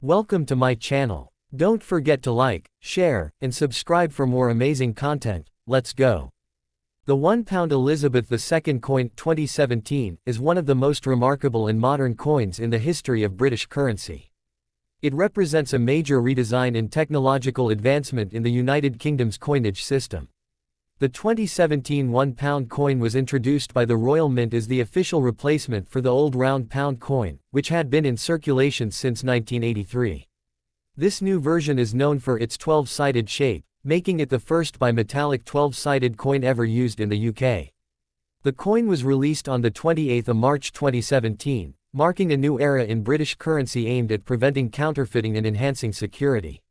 Welcome to my channel. Don't forget to like, share, and subscribe for more amazing content. Let's go. The £1 Elizabeth II coin 2017 is one of the most remarkable and modern coins in the history of British currency. It represents a major redesign and technological advancement in the United Kingdom's coinage system. The 2017 £1 coin was introduced by the Royal Mint as the official replacement for the old round pound coin, which had been in circulation since 1983. This new version is known for its 12-sided shape, making it the first bimetallic 12-sided coin ever used in the UK. The coin was released on the 28th of March 2017, marking a new era in British currency aimed at preventing counterfeiting and enhancing security.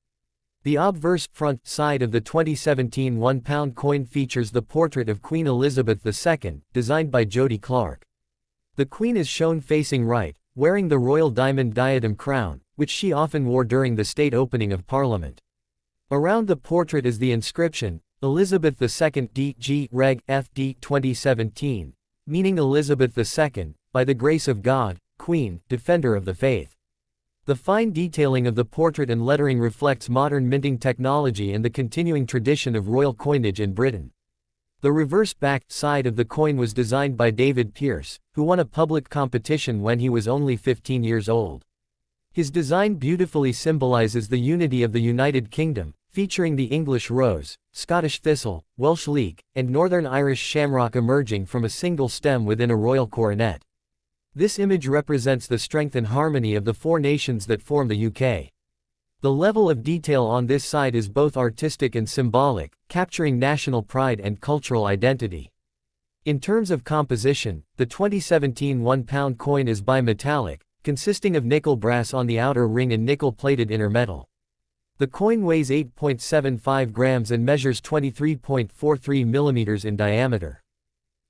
The obverse front side of the 2017 £1 coin features the portrait of Queen Elizabeth II, designed by Jody Clark. The Queen is shown facing right, wearing the royal diamond diadem crown, which she often wore during the state opening of Parliament. Around the portrait is the inscription, Elizabeth II D.G. Reg. FD 2017, meaning Elizabeth II, by the grace of God, Queen, Defender of the Faith. The fine detailing of the portrait and lettering reflects modern minting technology and the continuing tradition of royal coinage in Britain. The reverse-backed side of the coin was designed by David Pearce, who won a public competition when he was only 15 years old. His design beautifully symbolizes the unity of the United Kingdom, featuring the English rose, Scottish thistle, Welsh leek, and Northern Irish shamrock emerging from a single stem within a royal coronet. This image represents the strength and harmony of the four nations that form the UK. The level of detail on this side is both artistic and symbolic, capturing national pride and cultural identity. In terms of composition, the 2017 £1 coin is bimetallic, consisting of nickel brass on the outer ring and nickel-plated inner metal. The coin weighs 8.75 grams and measures 23.43 millimeters in diameter.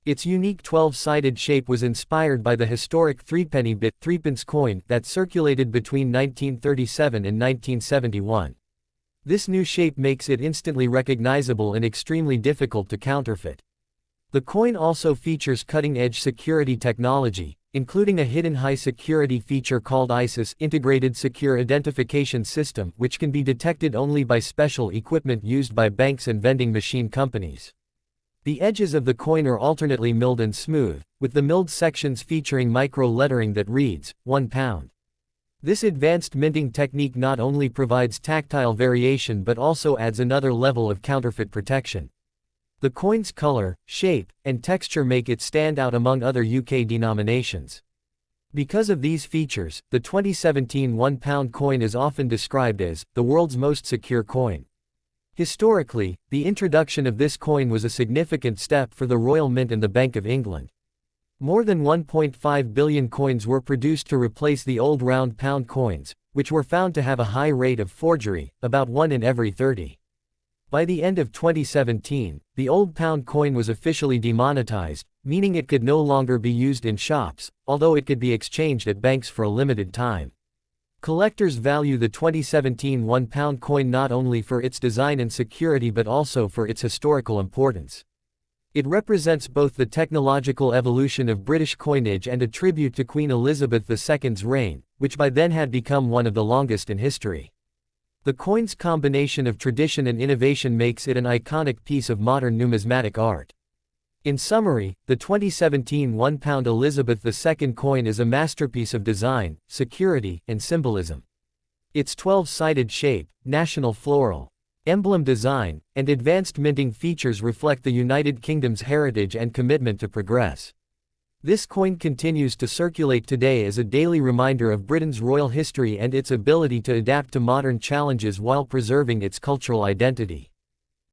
Its unique 12-sided shape was inspired by the historic threepenny bit threepence coin that circulated between 1937 and 1971. This new shape makes it instantly recognizable and extremely difficult to counterfeit. The coin also features cutting-edge security technology, including a hidden high-security feature called ISIS Integrated Secure Identification System, which can be detected only by special equipment used by banks and vending machine companies. The edges of the coin are alternately milled and smooth, with the milled sections featuring micro-lettering that reads, £1. This advanced minting technique not only provides tactile variation but also adds another level of counterfeit protection. The coin's color, shape, and texture make it stand out among other UK denominations. Because of these features, the 2017 £1 coin is often described as the world's most secure coin. Historically, the introduction of this coin was a significant step for the Royal Mint and the Bank of England. More than 1.5 billion coins were produced to replace the old round pound coins, which were found to have a high rate of forgery, about 1 in every 30. By the end of 2017, the old pound coin was officially demonetized, meaning it could no longer be used in shops, although it could be exchanged at banks for a limited time. Collectors value the 2017 £1 coin not only for its design and security but also for its historical importance. It represents both the technological evolution of British coinage and a tribute to Queen Elizabeth II's reign, which by then had become one of the longest in history. The coin's combination of tradition and innovation makes it an iconic piece of modern numismatic art. In summary, the 2017 £1 Elizabeth II coin is a masterpiece of design, security, and symbolism. Its 12-sided shape, national floral emblem design, and advanced minting features reflect the United Kingdom's heritage and commitment to progress. This coin continues to circulate today as a daily reminder of Britain's royal history and its ability to adapt to modern challenges while preserving its cultural identity.